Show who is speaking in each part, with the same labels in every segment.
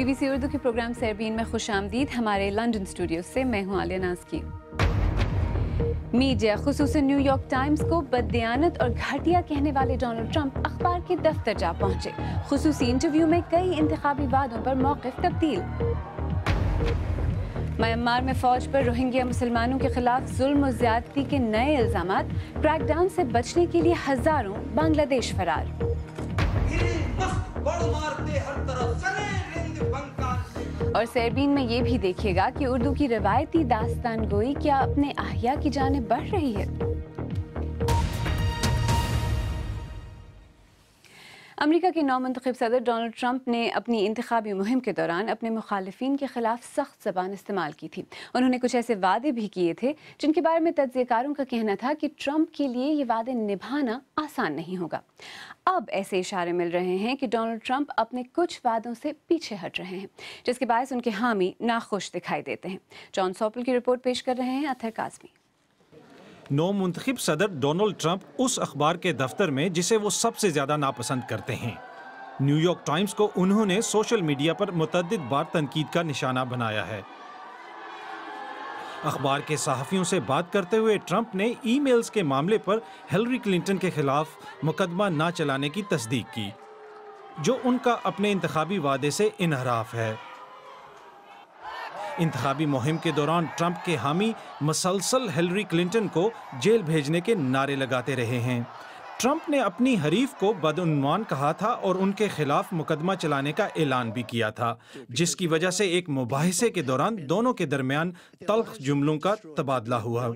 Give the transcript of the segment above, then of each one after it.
Speaker 1: BBC Urdu کے programme سیربین میں خوش آمدید. ہمارے لندن اسٹوڈیو سے میں ہوں عالیہ ناز کی. میڈیا خصوصاً نیو یارک ٹائمز کو بددیانت اور گھٹیا کہنے والے ڈونلڈ ٹرمپ اخبار کے دفتر جا پہنچے. خصوصی انٹرویو میں کئی انتخابی وعدوں پر موقف تبدیل. میانمار میں فوج پر روہنگیا مسلمانوں کے خلاف ظلم و زیادتی کے نئے الزامات. کریک ڈاؤن سے بچنے کے لیے ہزاروں بنگلہ دیش فرار. اور سیربین میں یہ بھی دیکھیے گا کہ اردو کی روایتی داستان گوئی کیا اپنے احیا کی جانب بڑھ رہی ہے. امریکہ کے نو منتخب صدر ڈونلڈ ٹرمپ نے اپنی انتخابی مہم کے دوران اپنے مخالفین کے خلاف سخت زبان استعمال کی تھی. انہوں نے کچھ ایسے وعدے بھی کیے تھے جن کے بارے میں تجزیہ کاروں کا کہنا تھا کہ ٹرمپ کے لیے یہ وعدے نبھانا آسان نہیں ہوگا. اب ایسے اشارے مل رہے ہیں کہ ڈونلڈ ٹرمپ اپنے کچھ وعدوں سے پیچھے ہٹ رہے ہیں، جس کے باعث ان کے حامی ناخوش دکھائی دیتے ہیں. جان سوپل کی رپورٹ پیش کر رہے ہیں اطہر کاظمی.
Speaker 2: نو منتخب صدر ڈونلڈ ٹرمپ اس اخبار کے دفتر میں جسے وہ سب سے زیادہ ناپسند کرتے ہیں. نیو یارک ٹائمز کو انہوں نے سوشل میڈیا پر متعدد بار تنقید کا نشانہ بنایا ہے. اخبار کے صحافیوں سے بات کرتے ہوئے ٹرمپ نے ای میلز کے معاملے پر ہلری کلنٹن کے خلاف مقدمہ نہ چلانے کی تصدیق کی، جو ان کا اپنے انتخابی وعدے سے انحراف ہے. انتخابی مہم کے دوران ٹرمپ کے حامی مسلسل ہلری کلنٹن کو جیل بھیجنے کے نعرے لگاتے رہے ہیں. ٹرمپ نے اپنی حریف کو بدعنوان کہا تھا اور ان کے خلاف مقدمہ چلانے کا اعلان بھی کیا تھا، جس کی وجہ سے ایک مباحثے کے دوران دونوں کے درمیان تلخ جملوں کا تبادلہ ہوا.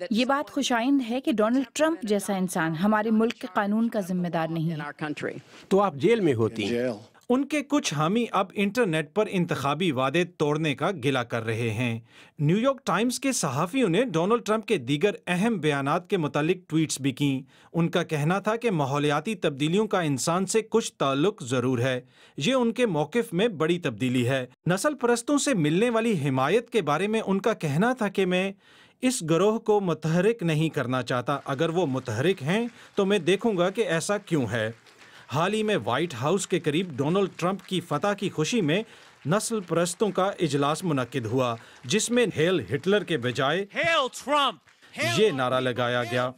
Speaker 3: یہ بات خوشائند ہے کہ ڈونلڈ ٹرمپ جیسا انسان ہمارے ملک کے قانون کا ذمہ دار نہیں ہے.
Speaker 4: تو آپ جیل میں ہوتی ہیں.
Speaker 2: ان کے کچھ حامی اب انٹرنیٹ پر انتخابی وعدے توڑنے کا گلہ کر رہے ہیں. نیو یارک ٹائمز کے صحافیوں نے ڈونلڈ ٹرمپ کے دیگر اہم بیانات کے متعلق ٹویٹس بھی کیں. ان کا کہنا تھا کہ ماحولیاتی تبدیلیوں کا انسان سے کچھ تعلق ضرور ہے. یہ ان کے موقف میں بڑی تبدیلی ہے. نسل پرستوں سے ملنے والی حمایت کے بارے میں ان کا کہنا تھا کہ میں اس گروہ کو متحرک نہیں کرنا چاہتا. اگر وہ متحرک ہیں تو میں دیکھوں گا کہ ایسا کیوں ہے. حال ہی میں وائٹ ہاؤس کے قریب ڈونلڈ ٹرمپ کی فتح کی خوشی میں نسل پرستوں کا اجلاس منعقد ہوا، جس میں ہیل ہٹلر کے بجائے یہ نعرہ لگایا گیا.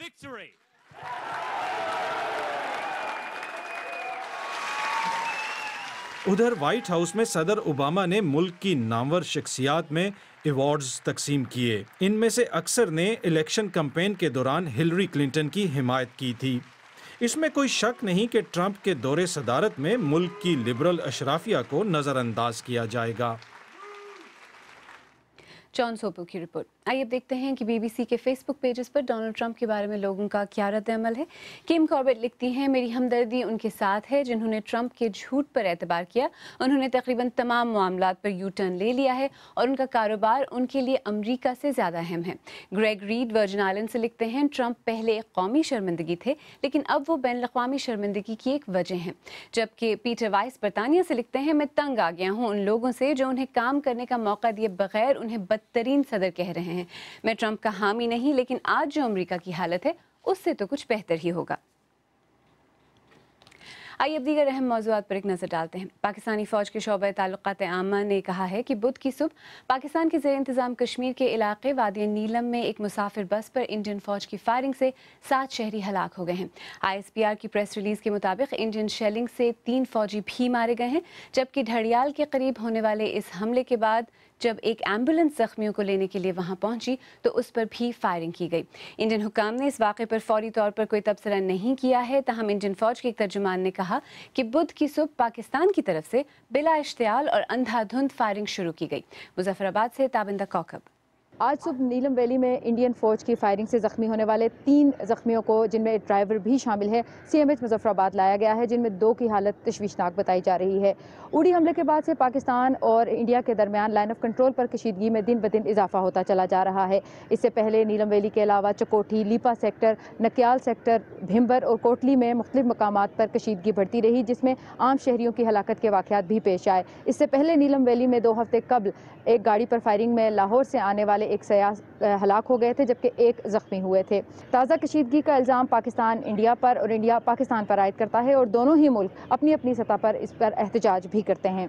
Speaker 2: ادھر وائٹ ہاؤس میں صدر اوباما نے ملک کی نامور شخصیات میں ایوارڈز تقسیم کیے. ان میں سے اکثر نے الیکشن کمپین کے دوران ہلری کلنٹن کی حمایت کی تھی. اس میں کوئی شک نہیں کہ ٹرمپ کے دور صدارت میں ملک کی لبرل اشرافیہ کو نظر انداز کیا جائے گا.
Speaker 1: جان سوپل کی رپورٹ. آئیے اب دیکھتے ہیں کہ بی بی سی کے فیس بک پیجز پر ڈونلڈ ٹرمپ کے بارے میں لوگوں کا کیا رد عمل ہے. کیم کاربٹ لکھتی ہیں، میری ہمدردی ان کے ساتھ ہے جنہوں نے ٹرمپ کے جھوٹ پر اعتبار کیا. انہوں نے تقریباً تمام معاملات پر یو ٹرن لے لیا ہے اور ان کا کاروبار ان کے لیے امریکہ سے زیادہ اہم ہے. گریگ ریڈ ورجن آئلینڈ سے لکھتے ہیں، ٹرمپ پہلے ایک قومی شرمندگی تھے لیکن اب وہ بین الاقوامی شرمندگی کی ایک وجہ ہیں. جبکہ پیٹر وائس برطانیہ سے لکھتے ہیں، میں تنگ آ گیا ہوں ان لوگوں سے جو انہیں کام کرنے کا موقع دیے بغیر انہیں بدترین صدر کہہ رہے ہیں. میں ٹرمپ کا حامی نہیں، لیکن آج جو امریکہ کی حالت ہے اس سے تو کچھ بہتر ہی ہوگا. آئیے اب دیگر اہم موضوعات پر ایک نظر ڈالتے ہیں. پاکستانی فوج کے شعبہ تعلقات عامہ نے کہا ہے کہ بدھ کی صبح پاکستان کے زیر انتظام کشمیر کے علاقے وادی نیلم میں ایک مسافر بس پر انڈین فوج کی فائرنگ سے 7 شہری ہلاک ہو گئے ہیں. ISPR کی پریس ریلیز کے مطابق انڈین شیلنگ سے 3 فوجی بھی مارے گئے ہیں، جبکہ ڈھڑیال کے قریب ہونے والے اس حملے کے بعد جب ایک ایمبولینس زخمیوں کو لینے کے لیے وہاں پہنچی تو اس پر بھی فائرنگ کی گئی. انڈین حکام نے اس واقعے پر فوری طور پر کوئی تبصرہ نہیں کیا ہے. تاہم انڈین فوج کے ایک ترجمان نے کہا کہ بدھ کی صبح پاکستان کی طرف سے بلا اشتعال اور اندھا دھند فائرنگ شروع کی گئی. مظفر آباد سے تابندہ کوکب.
Speaker 5: آج صبح نیلم ویلی میں انڈین فوج کی فائرنگ سے زخمی ہونے والے 3 زخمیوں کو، جن میں ڈرائیور بھی شامل ہے، CMH مظفر آباد لایا گیا ہے، جن میں 2 کی حالت تشویشناک بتائی جا رہی ہے. اڑی حملے کے بعد سے پاکستان اور انڈیا کے درمیان لائن آف کنٹرول پر کشیدگی میں دن بدن اضافہ ہوتا چلا جا رہا ہے. اس سے پہلے نیلم ویلی کے علاوہ چکوٹھی، لیپا سیکٹر، نکیال سیکٹر بھمبر اور کوٹلی میں مختلف مقامات پر کشیدگی بڑھتی رہی، جس میں عام شہریوں کی ہلاکت کے واقعات بھی پیش آئے۔ اس سے پہلے نیلم ویلی میں 2 ہفتے قبل ایک گاڑی پر فائرنگ میں لاہور سے آنے والے ایک سیاح ہلاک ہو گئے تھے، جبکہ ایک زخمی ہوئے تھے۔ تازہ کشیدگی کا الزام پاکستان انڈیا پر اور انڈیا پاکستان پر عائد کرتا ہے، اور دونوں ہی ملک اپنی اپنی سطح پر اس پر احتجاج بھی کرتے ہیں۔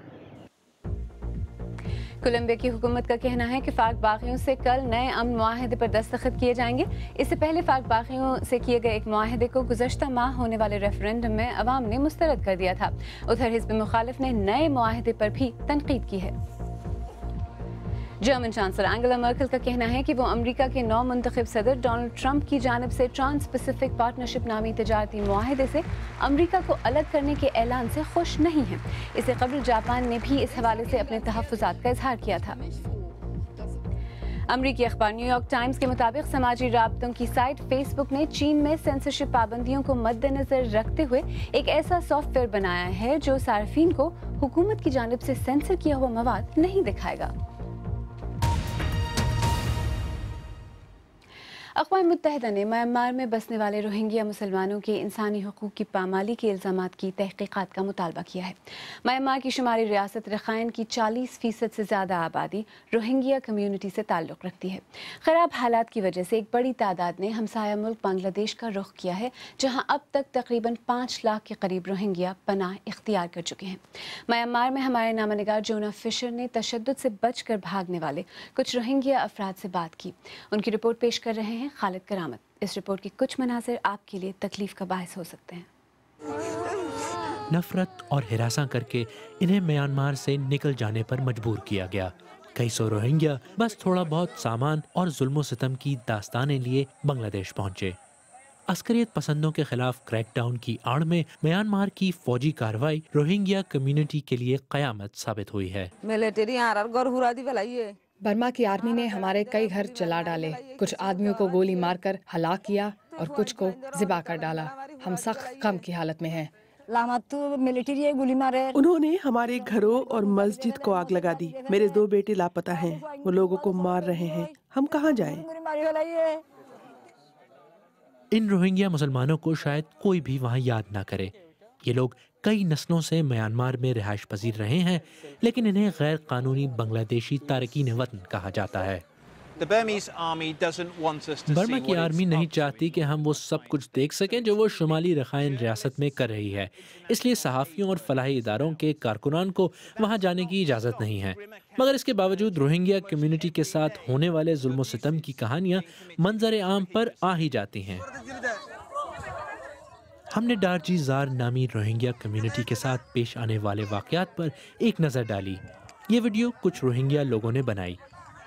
Speaker 1: کولمبیا کی حکومت کا کہنا ہے کہ فارق باغیوں سے کل نئے امن معاہدے پر دستخط کیے جائیں گے۔ اس سے پہلے فارق باغیوں سے کیے گئے ایک معاہدے کو گزشتہ ماہ ہونے والے ریفرنڈم میں عوام نے مسترد کر دیا تھا۔ ادھر حزب مخالف نے نئے معاہدے پر بھی تنقید کی ہے۔ جرمن چانسلر اینگلا مرکل کا کہنا ہے کہ وہ امریکہ کے نو منتخب صدر ڈونلڈ ٹرمپ کی جانب سے ٹرانس پیسفک پارٹنرشپ نامی تجارتی معاہدے سے امریکہ کو الگ کرنے کے اعلان سے خوش نہیں ہیں۔ اس سے قبل جاپان نے بھی اس حوالے سے اپنے تحفظات کا اظہار کیا تھا۔ امریکی اخبار نیو یارک ٹائمز کے مطابق سماجی رابطوں کی سائٹ فیس بک نے چین میں سینسرشپ پابندیوں کو مد نظر رکھتے ہوئے ایک ایسا سافٹ ویئر بنایا ہے جو صارفین کو حکومت کی جانب سے سینسر کیا ہوا مواد نہیں دکھائے گا۔ اقوام متحدہ نے میانمار میں بسنے والے روہنگیا مسلمانوں کے انسانی حقوق کی پامالی کے الزامات کی تحقیقات کا مطالبہ کیا ہے۔ میانمار کی شمالی ریاست رخائن کی 40% سے زیادہ آبادی روہنگیا کمیونٹی سے تعلق رکھتی ہے۔ خراب حالات کی وجہ سے ایک بڑی تعداد نے ہمسایہ ملک بنگلہ دیش کا رخ کیا ہے، جہاں اب تک تقریباً 5 لاکھ کے قریب روہنگیا پناہ اختیار کر چکے ہیں۔ میانمار میں ہمارے نامہ نگار جونا فشر نے تشدد سے بچ کر بھاگنے والے کچھ روہنگیا افراد سے بات کی۔ ان کی رپورٹ پیش کر رہے ہیں خالد کرامت۔ اس رپورٹ کے کچھ مناظر آپ کے لیے تکلیف کا باعث ہو سکتے ہیں۔
Speaker 6: نفرت اور ہراساں کر کے انہیں میانمار سے نکل جانے پر مجبور کیا گیا۔ کئی سو روہنگیا بس تھوڑا بہت سامان اور ظلم و ستم کی داستانیں لیے بنگلہ دیش پہنچے۔ عسکریت پسندوں کے خلاف کریک ڈاؤن کی آڑ میں میانمار کی فوجی کارروائی روہنگیا کمیونٹی کے لیے قیامت ثابت ہوئی ہے۔
Speaker 7: برما کی آرمی نے ہمارے کئی گھر جلا ڈالے، کچھ آدمیوں کو گولی مار کر ہلاک کیا اور کچھ کو ذبح کر ڈالا۔ ہم سخت غم کی حالت میں ہیں۔
Speaker 8: انہوں نے ہمارے گھروں اور مسجد کو آگ لگا دی۔ میرے 2 بیٹے لاپتہ ہیں، وہ لوگوں کو مار رہے ہیں۔ ہم کہاں جائیں؟
Speaker 6: ان روہنگیا مسلمانوں کو شاید کوئی بھی وہاں یاد نہ کرے۔ یہ لوگ کئی نسلوں سے میانمار میں رہائش پذیر رہے ہیں، لیکن انہیں غیر قانونی بنگلہ دیشی تارکین وطن کہا جاتا ہے۔ برما کی آرمی نہیں چاہتی کہ ہم وہ سب کچھ دیکھ سکیں جو وہ شمالی رخائن ریاست میں کر رہی ہے، اس لیے صحافیوں اور فلاحی اداروں کے کارکنان کو وہاں جانے کی اجازت نہیں ہے۔ مگر اس کے باوجود روہنگیا کمیونٹی کے ساتھ ہونے والے ظلم و ستم کی کہانیاں منظر عام پر آ ہی جاتی ہیں۔ ہم نے ڈارجی زار نامی روہنگیا کمیونٹی کے ساتھ پیش آنے والے واقعات پر ایک نظر ڈالی۔ یہ ویڈیو کچھ روہنگیا لوگوں نے بنائی۔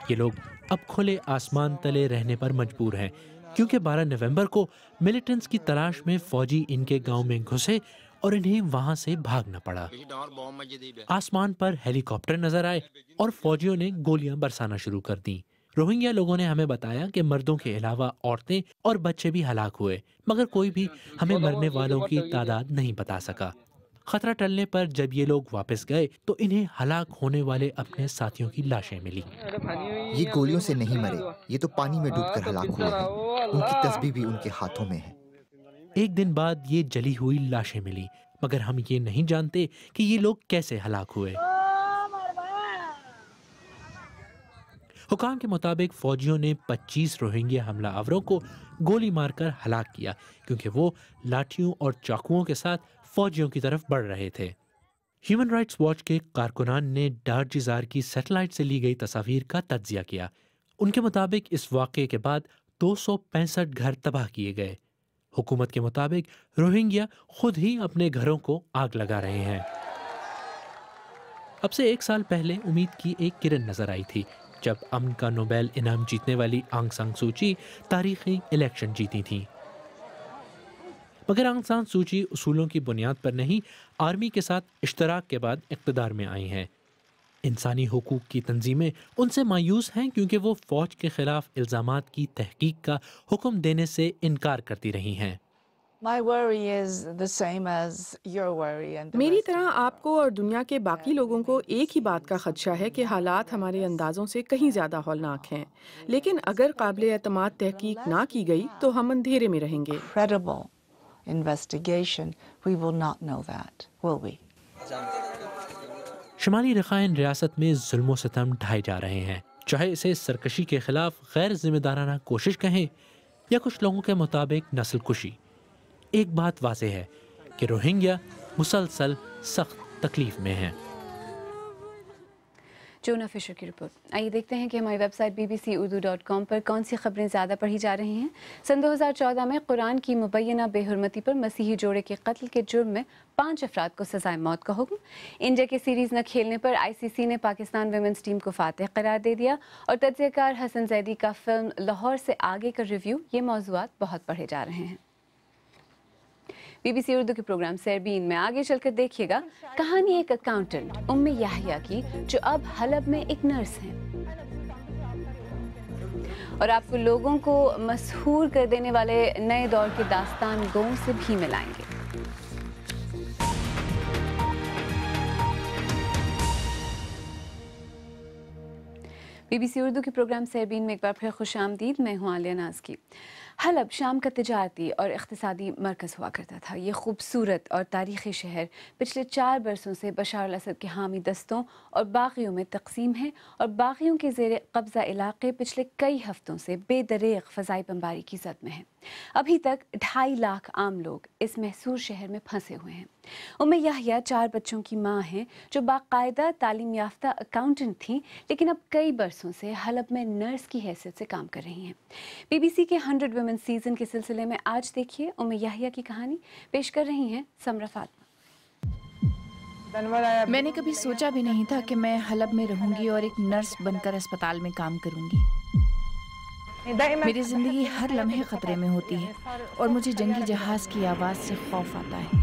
Speaker 6: یہ لوگ اب کھلے آسمان تلے رہنے پر مجبور ہیں، کیونکہ 12 نومبر کو ملیٹنٹس کی تلاش میں فوجی ان کے گاؤں میں گھسے اور انہیں وہاں سے بھاگنا پڑا۔ آسمان پر ہیلی کاپٹر نظر آئے اور فوجیوں نے گولیاں برسانا شروع کر دیں۔ روہنگیا لوگوں نے ہمیں بتایا کہ مردوں کے علاوہ عورتیں اور بچے بھی ہلاک ہوئے، مگر کوئی بھی ہمیں مرنے والوں کی تعداد نہیں بتا سکا۔ خطرہ ٹلنے پر جب یہ لوگ واپس گئے تو انہیں ہلاک ہونے والے اپنے ساتھیوں کی لاشیں ملی۔
Speaker 9: یہ گولیوں سے نہیں مرے، یہ تو پانی میں ڈوب کر ہلاک ہوئے ہیں۔ ان کی تسبیح بھی ان کے ہاتھوں میں ہے۔
Speaker 6: ایک دن بعد یہ جلی ہوئی لاشیں ملی، مگر ہم یہ نہیں جانتے کہ یہ لوگ کیسے ہلاک ہوئے۔ حکام کے مطابق فوجیوں نے 25 روہنگیا حملہ آوروں کو گولی مار کر ہلاک کیا، کیونکہ وہ لاٹھیوں اور چاقوؤں کے ساتھ فوجیوں کی طرف بڑھ رہے تھے۔ ہیومن رائٹس واچ کے کارکنان نے ڈارجی زار کی سیٹلائٹ سے لی گئی تصاویر کا تجزیہ کیا۔ ان کے مطابق اس واقعے کے بعد 265 گھر تباہ کیے گئے۔ حکومت کے مطابق روہنگیا خود ہی اپنے گھروں کو آگ لگا رہے ہیں۔ اب سے 1 سال پہلے امید کی ایک کرن نظر آئی تھی، جب امن کا نوبیل انعام جیتنے والی آنگ سان سو چی تاریخی الیکشن جیتی تھیں۔ مگر آنگ سان سو چی اصولوں کی بنیاد پر نہیں، آرمی کے ساتھ اشتراک کے بعد اقتدار میں آئی ہیں۔ انسانی حقوق کی تنظیمیں ان سے مایوس ہیں کیونکہ وہ فوج کے خلاف الزامات کی تحقیق کا حکم دینے سے انکار کرتی رہی ہیں۔
Speaker 8: میری طرح آپ کو اور دنیا کے باقی لوگوں کو ایک ہی بات کا خدشہ ہے کہ حالات ہمارے اندازوں سے کہیں زیادہ ہولناک ہیں، لیکن اگر قابل اعتماد تحقیق نہ کی گئی تو ہم اندھیرے میں رہیں گے۔
Speaker 10: investigation, we will not know that, will we?
Speaker 6: شمالی رخائن ریاست میں ظلم و ستم ڈھائے جا رہے ہیں، چاہے اسے سرکشی کے خلاف غیر ذمہ دارانہ کوشش کہیں یا کچھ لوگوں کے مطابق نسل کشی۔ ایک بات واضح ہے کہ روہنگیا مسلسل سخت تکلیف میں ہیں۔
Speaker 1: جونا فشر کی رپورٹ۔ آئیے دیکھتے ہیں کہ ہماری ویب سائٹ bbcurdu.com پر کون سی خبریں زیادہ پڑھی جا رہی ہیں۔ سن 2014 میں قرآن کی مبینہ بے حرمتی پر مسیحی جوڑے کے قتل کے جرم میں 5 افراد کو سزائے موت کا حکم۔ انڈیا کے سیریز نہ کھیلنے پر ICC نے پاکستان ویمنز ٹیم کو فاتح قرار دے دیا، اور تجزیہ کار حسن زیدی کا فلم لاہور سے آگے کا ریویو، یہ موضوعات بہت پڑھے جا رہے ہیں۔ BBC اردو کے پروگرام سیربین میں آگے چل کر دیکھیے گا کہانی ایک اکاؤنٹنٹ ام یحییٰ کی جو اب حلب میں ایک نرس ہیں، اور آپ کو لوگوں کو مسحور کر دینے والے نئے دور کے داستان گوؤں سے بھی ملائیں گے۔ BBC اردو کے پروگرام سیربین میں ایک بار پھر خوش آمدید، میں ہوں عالیہ ناز کی۔ حلب شام کا تجارتی اور اقتصادی مرکز ہوا کرتا تھا۔ یہ خوبصورت اور تاریخی شہر پچھلے 4 برسوں سے بشار الاسد کے حامی دستوں اور باغیوں میں تقسیم ہے، اور باغیوں کے زیر قبضہ علاقے پچھلے کئی ہفتوں سے بے دریغ فضائی بمباری کی زد میں ہیں۔ ابھی تک 2.5 لاکھ عام لوگ اس محصور شہر میں پھنسے ہوئے ہیں۔ ام یحییٰ 4 بچوں کی ماں ہیں جو باقاعدہ تعلیم یافتہ اکاؤنٹنٹ تھیں، لیکن اب کئی برسوں سے حلب میں نرس کی حیثیت سے کام کر رہی ہیں۔ BBC کے 100 ویمن سیزن کے سلسلے میں آج دیکھیے ام یحییٰ کی کہانی، پیش کر رہی ہیں سمرہ فاطمہ۔
Speaker 3: میں نے کبھی سوچا بھی نہیں تھا کہ میں حلب میں رہوں گی اور ایک نرس بن کر اسپتال میں کام کروں گی۔ میری زندگی ہر لمحے خطرے میں ہوتی ہے، اور مجھے جنگی جہاز کی آواز سے خوف آتا ہے۔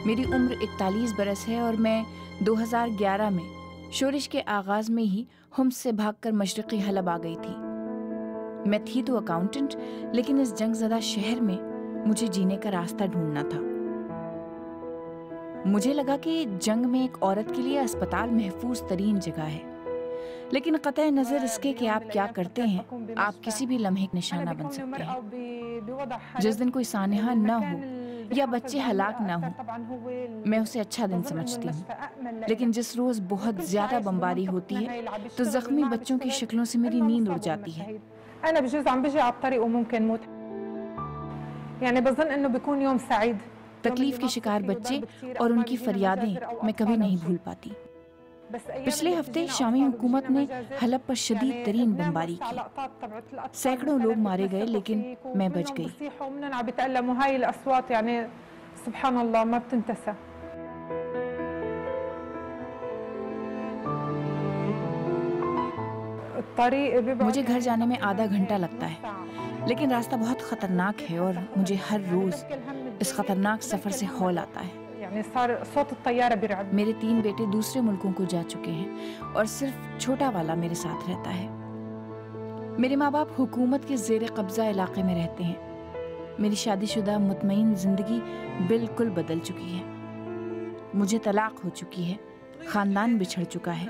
Speaker 3: میری عمر 41 برس ہے، اور میں 2011 میں شورش کے آغاز میں ہی حمص سے بھاگ کر مشرقی حلب آ گئی تھی۔ میں تھی تو اکاؤنٹنٹ، لیکن اس جنگ زدہ شہر میں مجھے جینے کا راستہ ڈھونڈنا تھا۔ مجھے لگا کہ جنگ میں ایک عورت کے لیے اسپتال محفوظ ترین جگہ ہے، لیکن قطع نظر اس کے کہ آپ کیا کرتے ہیں، آپ کسی بھی لمحے نشانہ بن سکتے ہیں۔ جس دن کوئی سانحہ نہ ہو یا بچے ہلاک نہ ہوں، میں اسے اچھا دن سمجھتی ہوں، لیکن جس روز بہت زیادہ بمباری ہوتی ہے تو زخمی بچوں کی شکلوں سے میری نیند اڑ جاتی ہے۔ تکلیف کے شکار بچے اور ان کی فریادیں میں کبھی نہیں بھول پاتی۔ پچھلے ہفتے شامی حکومت نے حلب پر شدید ترین بمباری کی، سینکڑوں لوگ مارے گئے، لیکن میں بچ گئی۔ مجھے گھر جانے میں آدھا گھنٹہ لگتا ہے، لیکن راستہ بہت خطرناک ہے، اور مجھے ہر روز اس خطرناک سفر سے ہول آتا ہے۔ میرے 3 بیٹے دوسرے ملکوں کو جا چکے ہیں، اور صرف چھوٹا والا میرے ساتھ رہتا ہے۔ میرے ماں باپ حکومت کے زیر قبضہ علاقے میں رہتے ہیں۔ میری شادی شدہ مطمئن زندگی بالکل بدل چکی ہے۔ مجھے طلاق ہو چکی ہے، خاندان بچھڑ چکا ہے،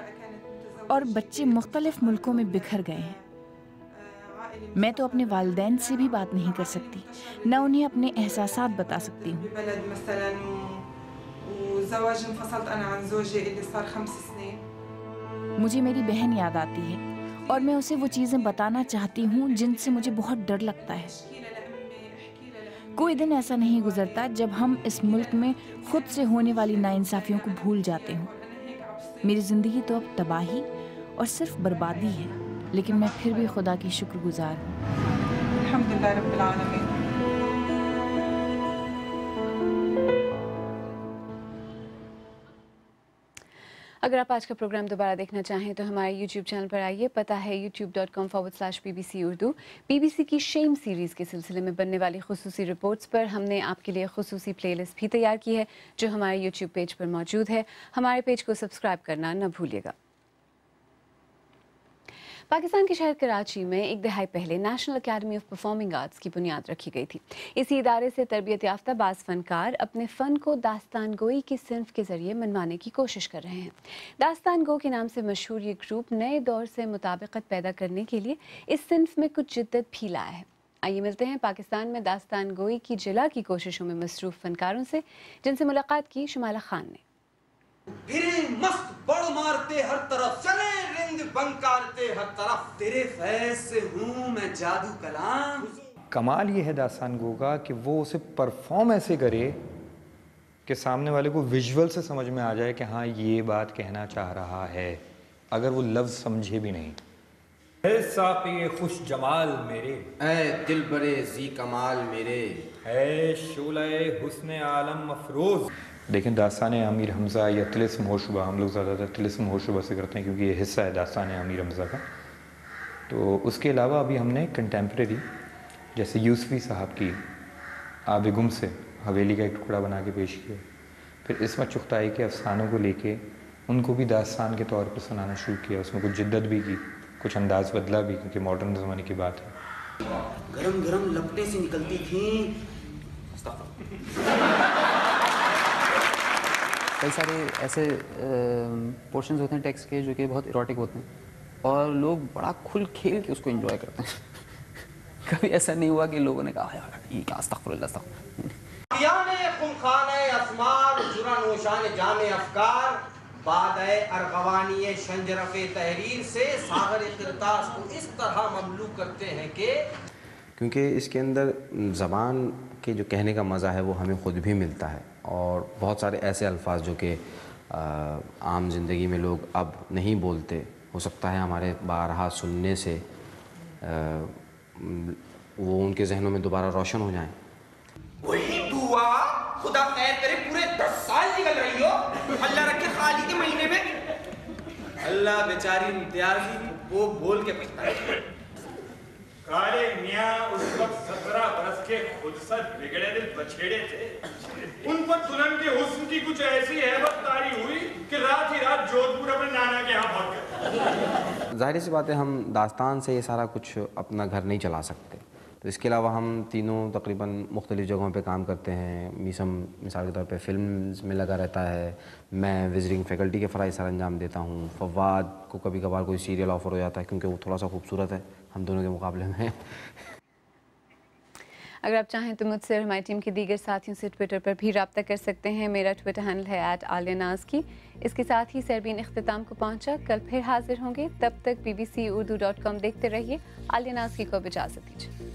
Speaker 3: اور بچے مختلف ملکوں میں بکھر گئے ہیں۔ میں تو اپنے والدین سے بھی بات نہیں کر سکتی، نہ انہیں اپنے احساسات بتا سکتی ہوں۔ مجھے میری بہن یاد آتی ہے، اور میں اسے وہ چیزیں بتانا چاہتی ہوں جن سے مجھے بہت ڈر لگتا ہے۔ کوئی دن ایسا نہیں گزرتا جب ہم اس ملک میں خود سے ہونے والی ناانصافیوں کو بھول جاتے ہوں۔ میری زندگی تو اب تباہی اور صرف بربادی ہے، لیکن میں پھر بھی خدا کی شکر گزار ہوں۔ الحمدللہ رب العالمین۔
Speaker 1: اگر آپ آج کا پروگرام دوبارہ دیکھنا چاہیں تو ہمارے YouTube چینل پر آئیے، پتہ ہے youtube.com/BBC اردو۔ BBC کی شیم سیریز کے سلسلے میں بننے والی خصوصی رپورٹس پر ہم نے آپ کے لیے خصوصی پلے لسٹ بھی تیار کی ہے، جو ہمارے YouTube پیج پر موجود ہے۔ ہمارے پیج کو سبسکرائب کرنا نہ بھولیے گا۔ پاکستان کے شہر کراچی میں ایک دہائی پہلے national academy of performing arts کی بنیاد رکھی گئی تھی۔ اسی ادارے سے تربیت یافتہ بعض فنکار اپنے فن کو داستان گوئی کی صنف کے ذریعے منوانے کی کوشش کر رہے ہیں۔ داستان گو کے نام سے مشہور یہ گروپ نئے دور سے مطابقت پیدا کرنے کے لیے اس صنف میں کچھ جدت بھی لایا ہے۔ آئیے ملتے ہیں پاکستان میں داستان گوئی کی جلا کی کوششوں میں مصروف فنکاروں سے، جن سے ملاقات کی شمالہ خان نے۔
Speaker 11: پھرے مست بڑ مارتے ہر طرف، چلے رند بنکارتے ہر طرف، تیرے فیض سے ہوں میں جادو کلام۔
Speaker 12: کمال یہ ہے داستان گو کا کہ وہ اسے پرفارم ایسے کرے کہ سامنے والے کو ویژول سے سمجھ میں آ جائے کہ ہاں یہ بات کہنا چاہ رہا ہے، اگر وہ لفظ سمجھے بھی نہیں۔ اے ساقی خوش جمال میرے،
Speaker 11: اے دل برے ذی کمال میرے،
Speaker 12: اے شعلہ حسن عالم مفروز۔ دیکھیں داستان امیر حمزہ یا طلسم ہو شبہ، ہم لوگ زیادہ تر طلسم ہو شبہ سے کرتے ہیں کیونکہ یہ حصہ ہے داستان امیر حمزہ کا۔ تو اس کے علاوہ ابھی ہم نے کنٹمپریری جیسے یوسفی صاحب کی آب گم سے حویلی کا ایک ٹکڑا بنا کے پیش کیا، پھر عصمت چغتائی کے افسانوں کو لے کے ان کو بھی داستان کے طور پر سنانا شروع کیا، اس میں کچھ جدت بھی کی، کچھ انداز بدلا بھی کیونکہ ماڈرن زمانے کی بات ہے۔
Speaker 11: گرم گرم لپٹیں سے نکلتی تھیں۔
Speaker 13: کئی سارے ایسے پورشنز ہوتے ہیں ٹیکسٹ کے جو کہ بہت ایروٹک ہوتے ہیں اور لوگ بڑا کھل کھیل کے اس کو انجوائے کرتے ہیں۔ کبھی ایسا نہیں ہوا کہ لوگوں نے کہا یار یہ کیا استغفر اللہ استغفر۔
Speaker 11: یانے خمخانہ اسمار جرا نوشان جام افکار، بادئے ارغوانی شنجرف تحریر سے ساغر قرطاس کو اس طرح مملو کرتے ہیں کہ
Speaker 14: کیونکہ اس کے اندر زبان کے جو کہنے کا مزہ ہے وہ ہمیں خود بھی ملتا ہے، اور بہت سارے ایسے الفاظ جو کہ عام زندگی میں لوگ اب نہیں بولتے، ہو سکتا ہے ہمارے بارہا سننے سے وہ ان کے ذہنوں میں دوبارہ روشن ہو جائیں۔
Speaker 11: وہی دعا خدا خیر کرے پورے 10 سال نکل رہی ہو، اللہ رکھے خالی کے مہینے میں اللہ بیچاری امتیازی وہ بول کے پچھتا
Speaker 12: کالے میاں اس وقت 17 برس کے خود سر بگڑے دل بچھیڑے تھے، ان پر دلہن کے حسن کی کچھ ایسی ہیبت طاری ہوئی کہ رات ہی رات جودھ پور اپنے نانا کے ہاں بھاگ گئے۔
Speaker 14: ظاہر سی بات ہے ہم داستان سے یہ سارا کچھ اپنا گھر نہیں چلا سکتے، تو اس کے علاوہ ہم تینوں تقریباً مختلف جگہوں پہ کام کرتے ہیں۔ میسم مثال کے طور پہ فلمز میں لگا رہتا ہے، میں وزٹنگ فیکلٹی کے فرائض سر انجام دیتا ہوں، فواد کو کبھی کبھار کوئی سیریل آفر ہو جاتا ہے کیونکہ وہ تھوڑا سا خوبصورت ہے ہم دونوں کے مقابلے میں۔
Speaker 1: اگر آپ چاہیں تو مجھ سے اور ہماری ٹیم کے دیگر ساتھیوں سے ٹویٹر پر بھی رابطہ کر سکتے ہیں۔ میرا ٹویٹر ہینڈل ہے @alianazki۔ اس کے ساتھ ہی سربین اختتام کو پہنچا، کل پھر حاضر ہوں گے، تب تک BBC Urdu.com دیکھتے رہیے۔ عالیہ نازکی کو اب اجازت دیجیے۔